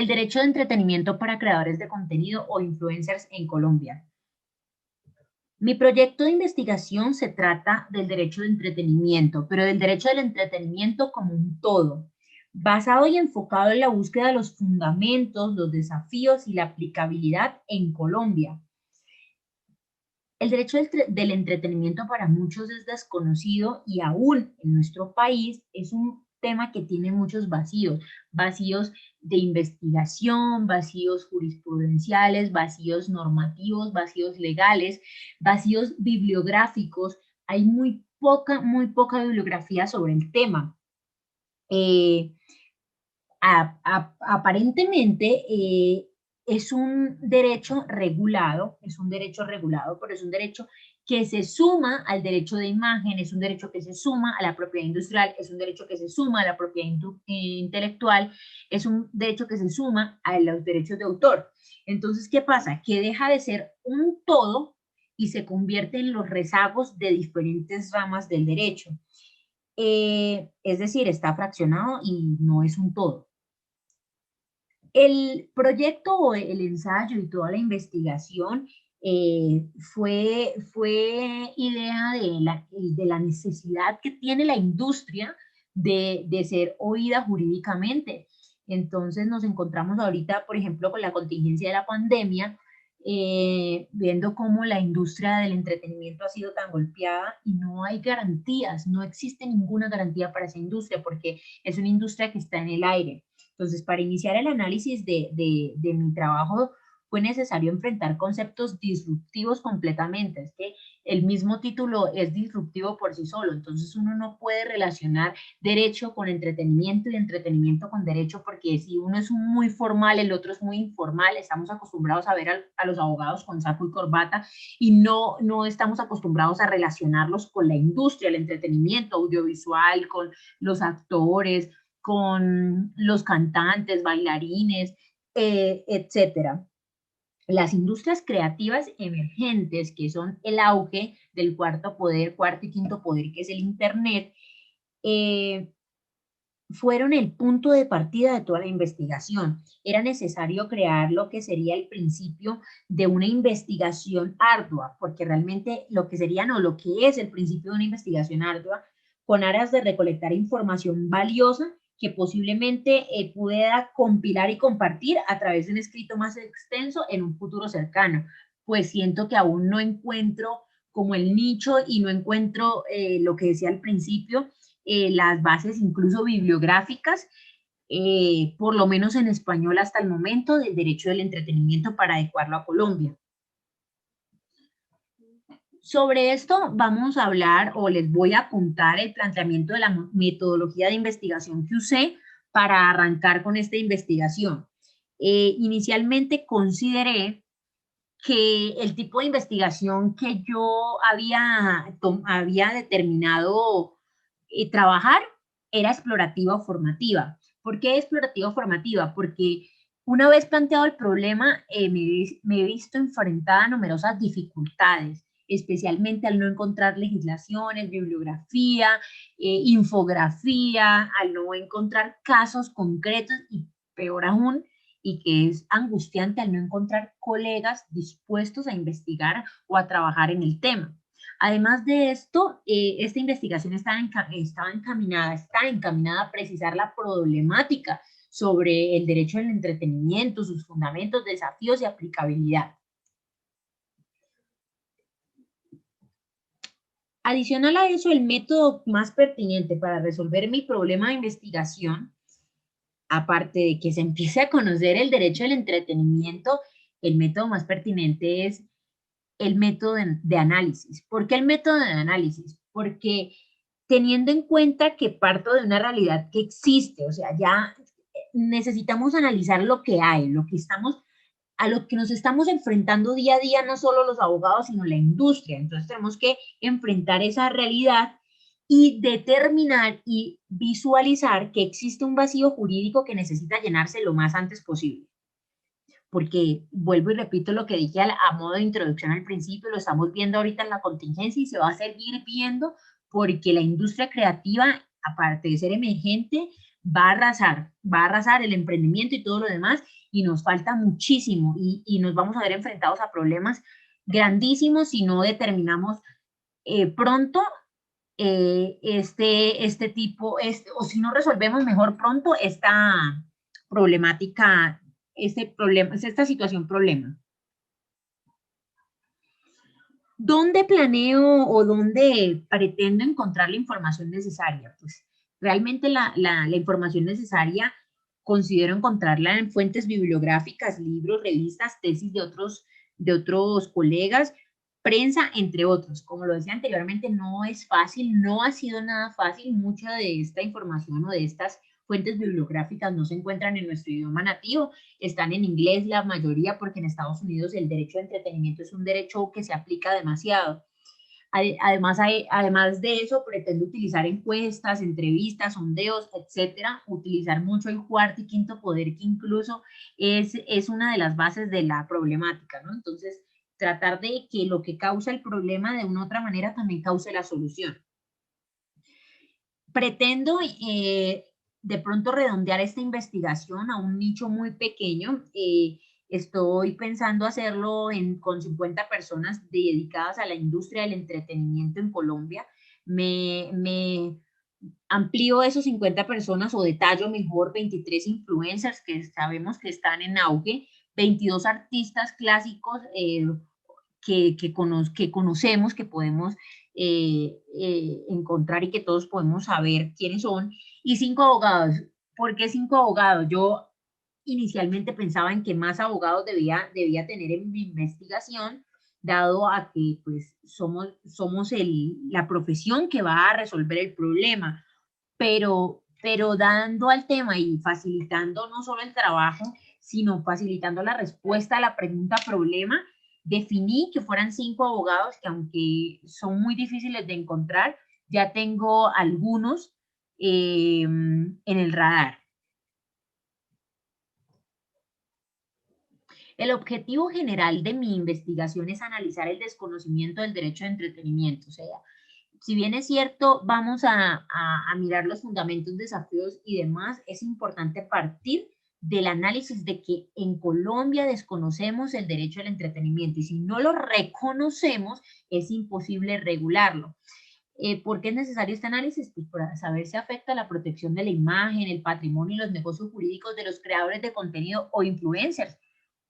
El derecho de entretenimiento para creadores de contenido o influencers en Colombia. Mi proyecto de investigación se trata del derecho de entretenimiento, pero del derecho del entretenimiento como un todo, basado y enfocado en la búsqueda de los fundamentos, los desafíos y la aplicabilidad en Colombia. El derecho del entretenimiento para muchos es desconocido y aún en nuestro país es un tema que tiene muchos vacíos, vacíos de investigación, vacíos jurisprudenciales, vacíos normativos, vacíos legales, vacíos bibliográficos. Hay muy poca bibliografía sobre el tema. Eh, Aparentemente es un derecho regulado, pero es un derecho que se suma al derecho de imagen, es un derecho que se suma a la propiedad industrial, es un derecho que se suma a la propiedad intelectual, es un derecho que se suma a los derechos de autor. Entonces, ¿qué pasa? Que deja de ser un todo y se convierte en los rezagos de diferentes ramas del derecho. Es decir, está fraccionado y no es un todo. El proyecto o el ensayo y toda la investigación fue idea de la necesidad que tiene la industria de ser oída jurídicamente. Entonces nos encontramos ahorita, por ejemplo, con la contingencia de la pandemia, viendo cómo la industria del entretenimiento ha sido tan golpeada y no hay garantías, no existe ninguna garantía para esa industria porque es una industria que está en el aire. Entonces, para iniciar el análisis de mi trabajo fue necesario enfrentar conceptos disruptivos completamente. Es que el mismo título es disruptivo por sí solo, entonces uno no puede relacionar derecho con entretenimiento y entretenimiento con derecho, porque si uno es muy formal, el otro es muy informal. Estamos acostumbrados a ver a los abogados con saco y corbata y no estamos acostumbrados a relacionarlos con la industria, el entretenimiento audiovisual, con los actores, con los cantantes, bailarines, etcétera. Las industrias creativas emergentes, que son el auge del cuarto poder, cuarto y quinto poder, que es el Internet, eh, fueron el punto de partida de toda la investigación. Era necesario crear lo que sería el principio de una investigación ardua, porque realmente lo que sería, no, lo que es el principio de una investigación ardua, con aras de recolectar información valiosa que posiblemente pueda compilar y compartir a través de un escrito más extenso en un futuro cercano. Pues siento que aún no encuentro como el nicho y no encuentro lo que decía al principio, las bases incluso bibliográficas, por lo menos en español hasta el momento, del derecho del entretenimiento para adecuarlo a Colombia. Sobre esto vamos a hablar o les voy a contar el planteamiento de la metodología de investigación que usé para arrancar con esta investigación. Inicialmente consideré que el tipo de investigación que yo había determinado trabajar era explorativa o formativa. ¿Por qué explorativa o formativa? Porque una vez planteado el problema, me he visto enfrentada a numerosas dificultades, especialmente al no encontrar legislaciones, bibliografía, infografía, al no encontrar casos concretos y peor aún, y que es angustiante al no encontrar colegas dispuestos a investigar o a trabajar en el tema. Además de esto, esta investigación está encaminada a precisar la problemática sobre el derecho al entretenimiento, sus fundamentos, desafíos y aplicabilidad. Adicional a eso, el método más pertinente para resolver mi problema de investigación, aparte de que se empiece a conocer el derecho al entretenimiento, el método más pertinente es el método de análisis. ¿Por qué el método de análisis? Porque teniendo en cuenta que parto de una realidad que existe, o sea, ya necesitamos analizar lo que hay, a lo que nos estamos enfrentando día a día, no solo los abogados, sino la industria. Entonces tenemos que enfrentar esa realidad y determinar y visualizar que existe un vacío jurídico que necesita llenarse lo más antes posible. Porque vuelvo y repito lo que dije a modo de introducción al principio, lo estamos viendo ahorita en la contingencia y se va a seguir viendo porque la industria creativa, aparte de ser emergente, va a arrasar el emprendimiento y todo lo demás, y nos falta muchísimo, y nos vamos a ver enfrentados a problemas grandísimos si no determinamos pronto o si no resolvemos mejor pronto esta problemática, este problema, esta situación problema. ¿Dónde planeo o dónde pretendo encontrar la información necesaria? Pues realmente la información necesaria considero encontrarla en fuentes bibliográficas, libros, revistas, tesis de otros colegas, prensa, entre otros. Como lo decía anteriormente, no es fácil, no ha sido nada fácil. Mucha de esta información o de estas fuentes bibliográficas no se encuentran en nuestro idioma nativo, están en inglés la mayoría porque en Estados Unidos el derecho de entretenimiento es un derecho que se aplica demasiado. Además de eso, pretendo utilizar encuestas, entrevistas, sondeos, etcétera, utilizar mucho el cuarto y quinto poder, que incluso es una de las bases de la problemática, ¿no? Entonces, tratar de que lo que causa el problema de una u otra manera también cause la solución. Pretendo de pronto redondear esta investigación a un nicho muy pequeño. Estoy pensando hacerlo con 50 personas dedicadas a la industria del entretenimiento en Colombia. Me amplío esos 50 personas o detallo mejor 23 influencers que sabemos que están en auge, 22 artistas clásicos que conocemos, que podemos encontrar y que todos podemos saber quiénes son, y 5 abogados. ¿Por qué 5 abogados? Yo inicialmente pensaba en que más abogados debía tener en mi investigación, dado a que pues somos la profesión que va a resolver el problema, pero dando al tema y facilitando no solo el trabajo, sino facilitando la respuesta a la pregunta problema, definí que fueran 5 abogados que, aunque son muy difíciles de encontrar, ya tengo algunos en el radar. El objetivo general de mi investigación es analizar el desconocimiento del derecho de entretenimiento. O sea, si bien es cierto, vamos a mirar los fundamentos, desafíos y demás, es importante partir del análisis de que en Colombia desconocemos el derecho al entretenimiento, y si no lo reconocemos es imposible regularlo. ¿Por qué es necesario este análisis? Pues para saber si afecta la protección de la imagen, el patrimonio y los negocios jurídicos de los creadores de contenido o influencers,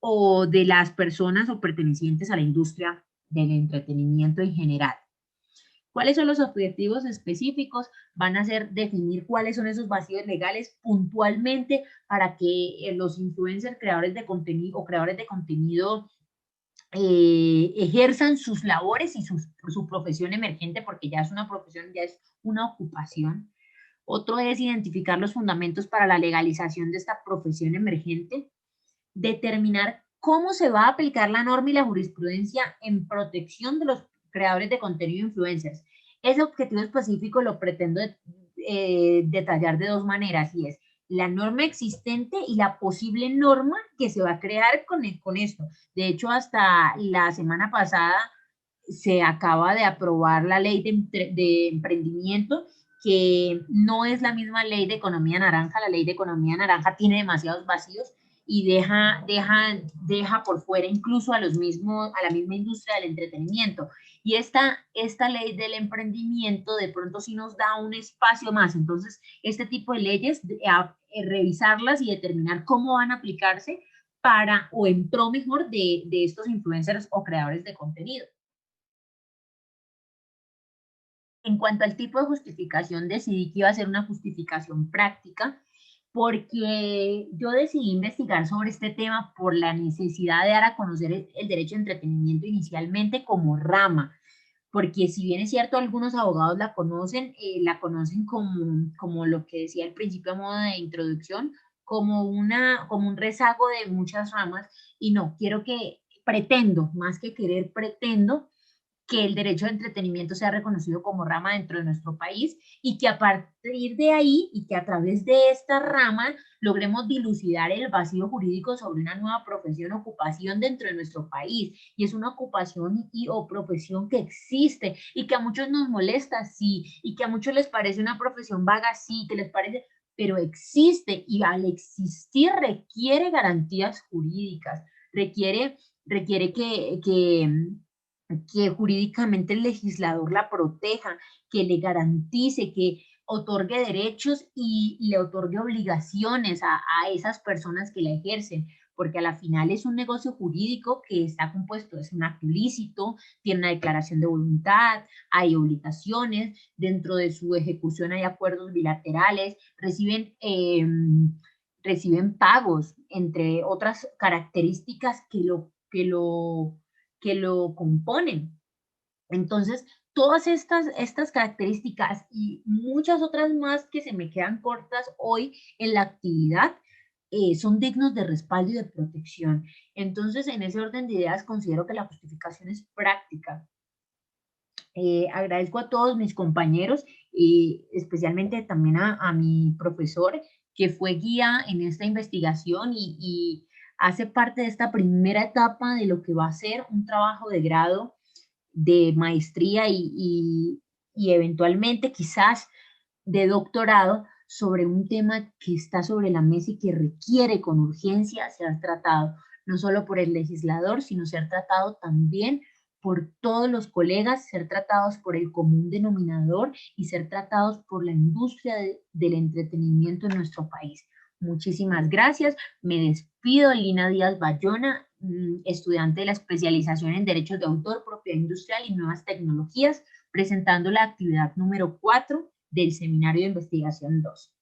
o de las personas o pertenecientes a la industria del entretenimiento en general. ¿Cuáles son los objetivos específicos? Van a ser definir cuáles son esos vacíos legales puntualmente para que los influencers, creadores de contenido o creadores de contenido ejerzan sus labores y su profesión emergente, porque ya es una profesión, ya es una ocupación. Otro es identificar los fundamentos para la legalización de esta profesión emergente, determinar cómo se va a aplicar la norma y la jurisprudencia en protección de los creadores de contenido influencers. Ese objetivo específico lo pretendo detallar de dos maneras, y es la norma existente y la posible norma que se va a crear con esto. De hecho, hasta la semana pasada se acaba de aprobar la ley de emprendimiento, que no es la misma ley de economía naranja. La ley de economía naranja tiene demasiados vacíos y deja por fuera incluso a la misma industria del entretenimiento. Y esta ley del emprendimiento de pronto sí nos da un espacio más. Entonces, este tipo de leyes, revisarlas y determinar cómo van a aplicarse para, o en pro mejor, de estos influencers o creadores de contenido. En cuanto al tipo de justificación, decidí que iba a ser una justificación práctica, porque yo decidí investigar sobre este tema por la necesidad de dar a conocer el derecho de entretenimiento inicialmente como rama, porque si bien es cierto, algunos abogados la conocen como lo que decía al principio a modo de introducción, como un rezago de muchas ramas, y no, pretendo, más que querer, pretendo que el derecho de entretenimiento sea reconocido como rama dentro de nuestro país, y que a partir de ahí y que a través de esta rama logremos dilucidar el vacío jurídico sobre una nueva profesión, ocupación dentro de nuestro país. Y es una ocupación o profesión que existe y que a muchos nos molesta, sí, y que a muchos les parece una profesión vaga, sí, que les parece, pero existe y al existir requiere garantías jurídicas, requiere que jurídicamente el legislador la proteja, que le garantice, que otorgue derechos y le otorgue obligaciones a esas personas que la ejercen, porque a la final es un negocio jurídico que está compuesto, es un acto ilícito, tiene una declaración de voluntad, hay obligaciones, dentro de su ejecución hay acuerdos bilaterales, reciben pagos, entre otras características que lo componen. Entonces, todas estas características y muchas otras más que se me quedan cortas hoy en la actividad, son dignos de respaldo y de protección. Entonces, en ese orden de ideas, considero que la justificación es práctica. Agradezco a todos mis compañeros y especialmente también a mi profesor que fue guía en esta investigación y hace parte de esta primera etapa de lo que va a ser un trabajo de grado, de maestría y eventualmente quizás de doctorado sobre un tema que está sobre la mesa y que requiere con urgencia ser tratado, no solo por el legislador, sino ser tratado también por todos los colegas, ser tratados por el común denominador y ser tratados por la industria del entretenimiento en nuestro país. Muchísimas gracias. Me despido, Lina Díaz Bayona, estudiante de la especialización en Derechos de Autor, Propiedad Industrial y Nuevas Tecnologías, presentando la actividad número 4 del Seminario de Investigación 2.